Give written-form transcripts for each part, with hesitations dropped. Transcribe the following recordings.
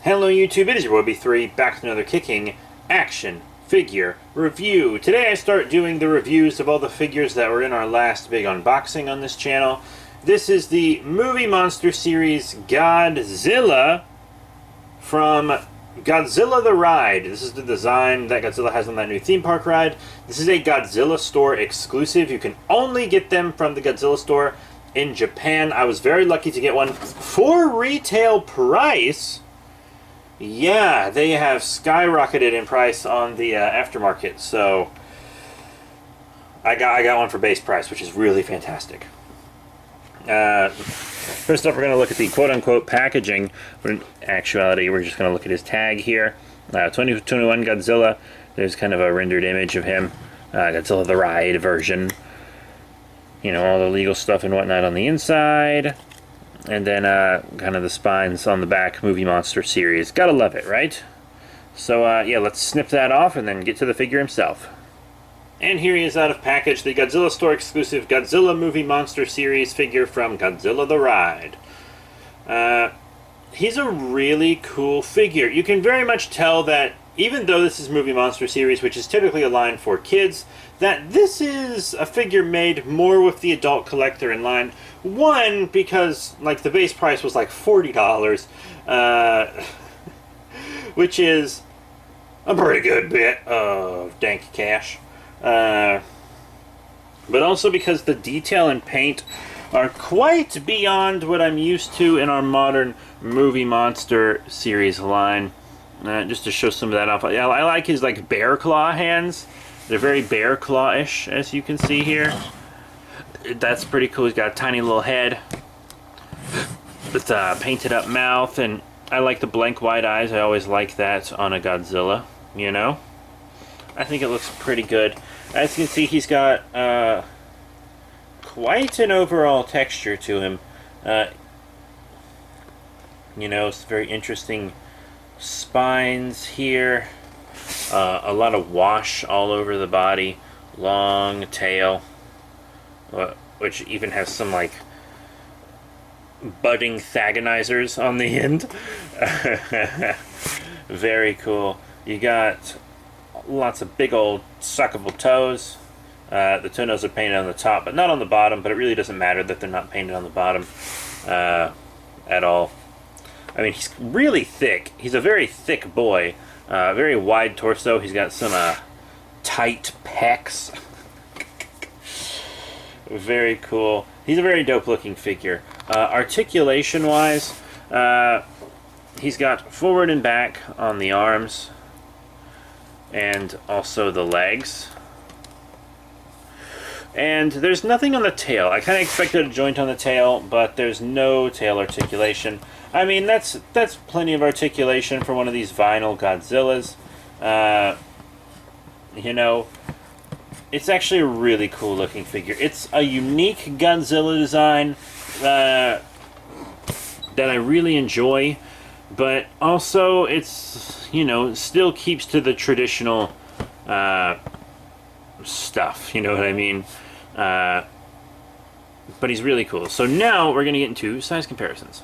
Hello YouTube, it is your boy B3, back with another kicking action figure review. Today I start doing the reviews of all the figures that were in our last big unboxing on this channel. This is the Movie Monster Series Godzilla from Godzilla the Ride. This is the design that Godzilla has on that new theme park ride. This is a Godzilla store exclusive. You can only get them from the Godzilla store in Japan. I was very lucky to get one for retail price. Yeah, they have skyrocketed in price on the aftermarket, so I got one for base price, which is really fantastic. First up, we're going to look at the quote-unquote packaging, but in actuality, we're just going to look at his tag here. 2021 Godzilla. There's kind of a rendered image of him. Godzilla the Ride version. You know, all the legal stuff and whatnot on the inside. And then kind of the spines on the back, Movie Monster Series. Gotta love it, right? So yeah, let's snip that off and then get to the figure himself. And here he is out of package, the Godzilla Store exclusive Godzilla Movie Monster Series figure from Godzilla the Ride. He's a really cool figure. You can very much tell that even though this is Movie Monster Series, which is typically a line for kids, that this is a figure made more with the adult collector in line. One, because like the base price was like $40, which is a pretty good bit of dank cash. But also because the detail and paint are quite beyond what I'm used to in our modern Movie Monster Series line. Just to show some of that off, I like his like bear claw hands. They're very bear claw-ish, as you can see here. That's pretty cool. He's got a tiny little head with a painted up mouth, and I like the blank white eyes. I always like that on a Godzilla, you know? I think it looks pretty good. As you can see, he's got quite an overall texture to him. You know, it's very interesting spines here. A lot of wash all over the body. Long tail. Which even has some, like, budding thagonizers on the end. Very cool. You got lots of big old suckable toes. The toenails are painted on the top, but not on the bottom, but it really doesn't matter that they're not painted on the bottom at all. I mean, he's really thick. He's a very thick boy. Very wide torso. He's got some tight pecs. Very cool. He's a very dope looking figure. Articulation wise, he's got forward and back on the arms and also the legs. And there's nothing on the tail. I kind of expected a joint on the tail, but there's no tail articulation. I mean, that's plenty of articulation for one of these vinyl Godzillas. You know, it's actually a really cool looking figure. It's a unique Godzilla design that I really enjoy, but also it's, you know, still keeps to the traditional stuff, you know what I mean? But he's really cool. So now we're going to get into size comparisons.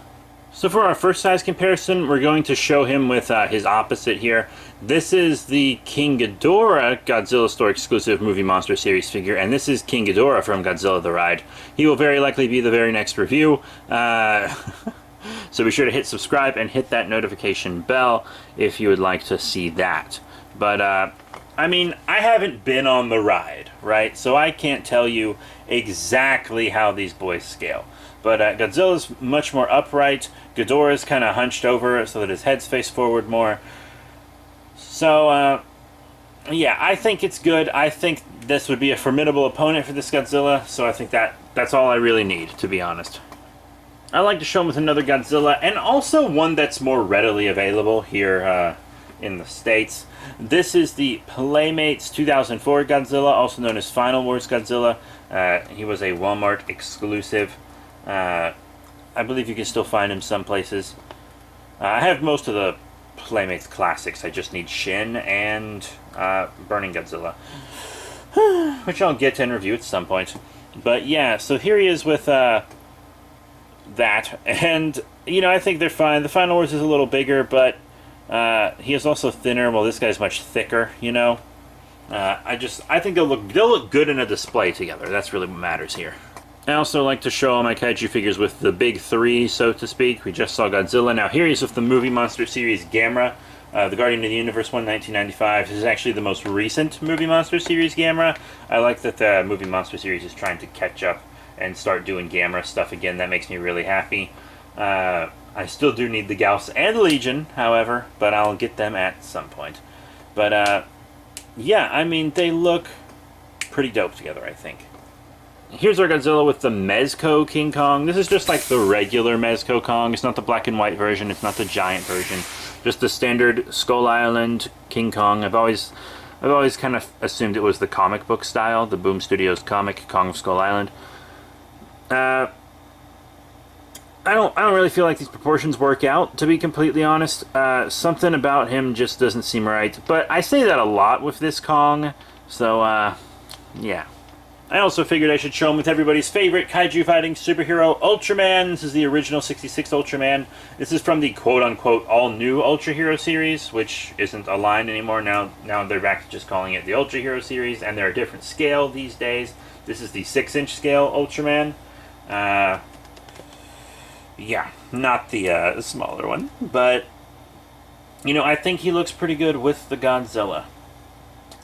So for our first size comparison, we're going to show him with his opposite here. This is the King Ghidorah Godzilla Store exclusive Movie Monster Series figure, and this is King Ghidorah from Godzilla the Ride. He will very likely be the very next review. So be sure to hit subscribe and hit that notification bell if you would like to see that. But I mean, I haven't been on the ride, right? So I can't tell you exactly how these boys scale. But Godzilla's much more upright. Ghidorah's kind of hunched over so that his head's faced forward more. So, yeah, I think it's good. I think this would be a formidable opponent for this Godzilla, so I think that's all I really need, to be honest. I like to show him with another Godzilla, and also one that's more readily available here in the States. This is the Playmates 2004 Godzilla, also known as Final Wars Godzilla. He was a Walmart exclusive. I believe you can still find him some places. I have most of the Playmates classics. I just need Shin and Burning Godzilla, which I'll get to and review at some point. But yeah, so here he is with that, and you know, I think they're fine. The Final Wars is a little bigger, but He is also thinner, while this guy's much thicker, you know. I think they'll look good in a display together. That's really what matters here. I also like to show all my kaiju figures with the big three, so to speak. We just saw Godzilla. Now here he's with the Movie Monster Series Gamera. The Guardian of the Universe one, 1995. This is actually the most recent Movie Monster Series Gamera. I like that the Movie Monster Series is trying to catch up and start doing Gamera stuff again. That makes me really happy. I still do need the Gauss and Legion, however, but I'll get them at some point. But, yeah, I mean, they look pretty dope together, I think. Here's our Godzilla with the Mezco King Kong. This is just like the regular Mezco Kong. It's not the black and white version. It's not the giant version. Just the standard Skull Island King Kong. I've always kind of assumed it was the comic book style, the Boom Studios comic Kong of Skull Island. I don't really feel like these proportions work out, to be completely honest. Something about him just doesn't seem right. But I say that a lot with this Kong, so yeah. I also figured I should show him with everybody's favorite kaiju fighting superhero, Ultraman. This is the original 66 Ultraman. This is from the quote-unquote all-new Ultra Hero series, which isn't a line anymore. Now they're back to just calling it the Ultra Hero series, and they're a different scale these days. This is the 6-inch scale Ultraman. Yeah, not the smaller one. But, you know, I think he looks pretty good with the Godzilla.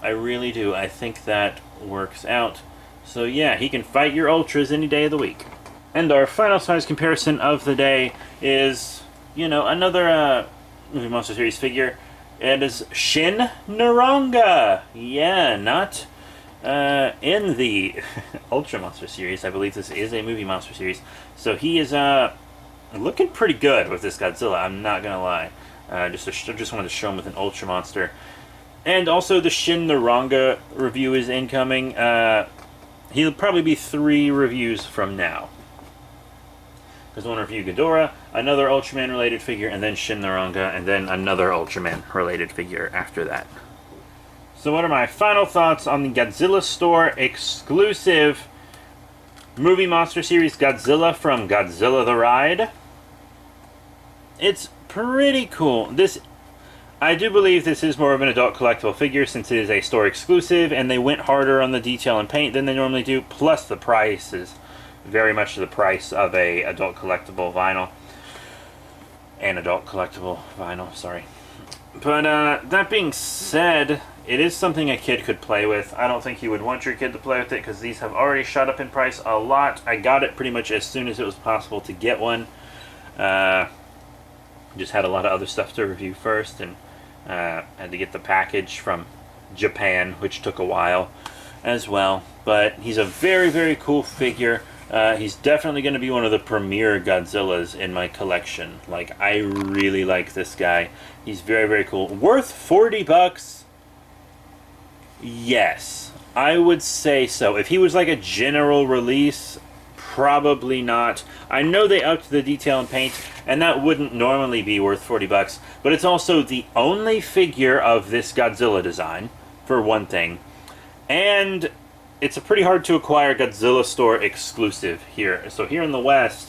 I really do. I think that works out. So yeah, he can fight your Ultras any day of the week. And our final size comparison of the day is, you know, another Movie Monster Series figure. It is Shin Naronga. Yeah, not in the Ultra Monster Series. I believe this is a Movie Monster Series. So he is looking pretty good with this Godzilla, I'm not gonna lie. Just wanted to show him with an Ultra Monster. And also the Shin Naronga review is incoming. He'll probably be 3 reviews from now. Because I want to review Ghidorah, another Ultraman-related figure, and then Shin Naronga, and then another Ultraman-related figure after that. So what are my final thoughts on the Godzilla Store exclusive Movie Monster Series Godzilla from Godzilla the Ride? It's pretty cool. I do believe this is more of an adult collectible figure since it is a store exclusive, and they went harder on the detail and paint than they normally do, plus the price is very much the price of a adult collectible vinyl. An adult collectible vinyl, sorry. But that being said, it is something a kid could play with. I don't think you would want your kid to play with it because these have already shot up in price a lot. I got it pretty much as soon as it was possible to get one. Just had a lot of other stuff to review first, and had to get the package from Japan, which took a while as well. But he's a very, very cool figure. He's definitely going to be one of the premier Godzillas in my collection. Like, I really like this guy. He's very, very cool. Worth 40 bucks? Yes, I would say so. If he was like a general release, probably not. I know they upped the detail and paint, and that wouldn't normally be worth 40 bucks, but it's also the only figure of this Godzilla design, for one thing. And it's a pretty hard to acquire Godzilla Store exclusive here. So here in the West,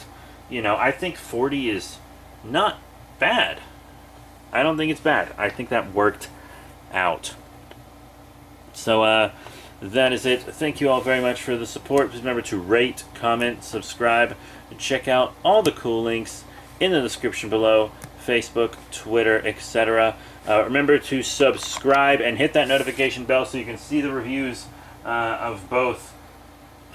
you know, I think 40 is not bad. I don't think it's bad. I think that worked out. So, that is it. Thank you all very much for the support. Please remember to rate, comment, subscribe, and check out all the cool links in the description below. Facebook, Twitter, etc. Remember to subscribe and hit that notification bell so you can see the reviews of both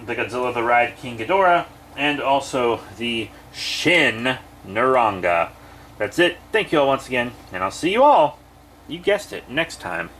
the Godzilla the Ride King Ghidorah and also the Shin Naronga. That's it. Thank you all once again, and I'll see you all, you guessed it, next time.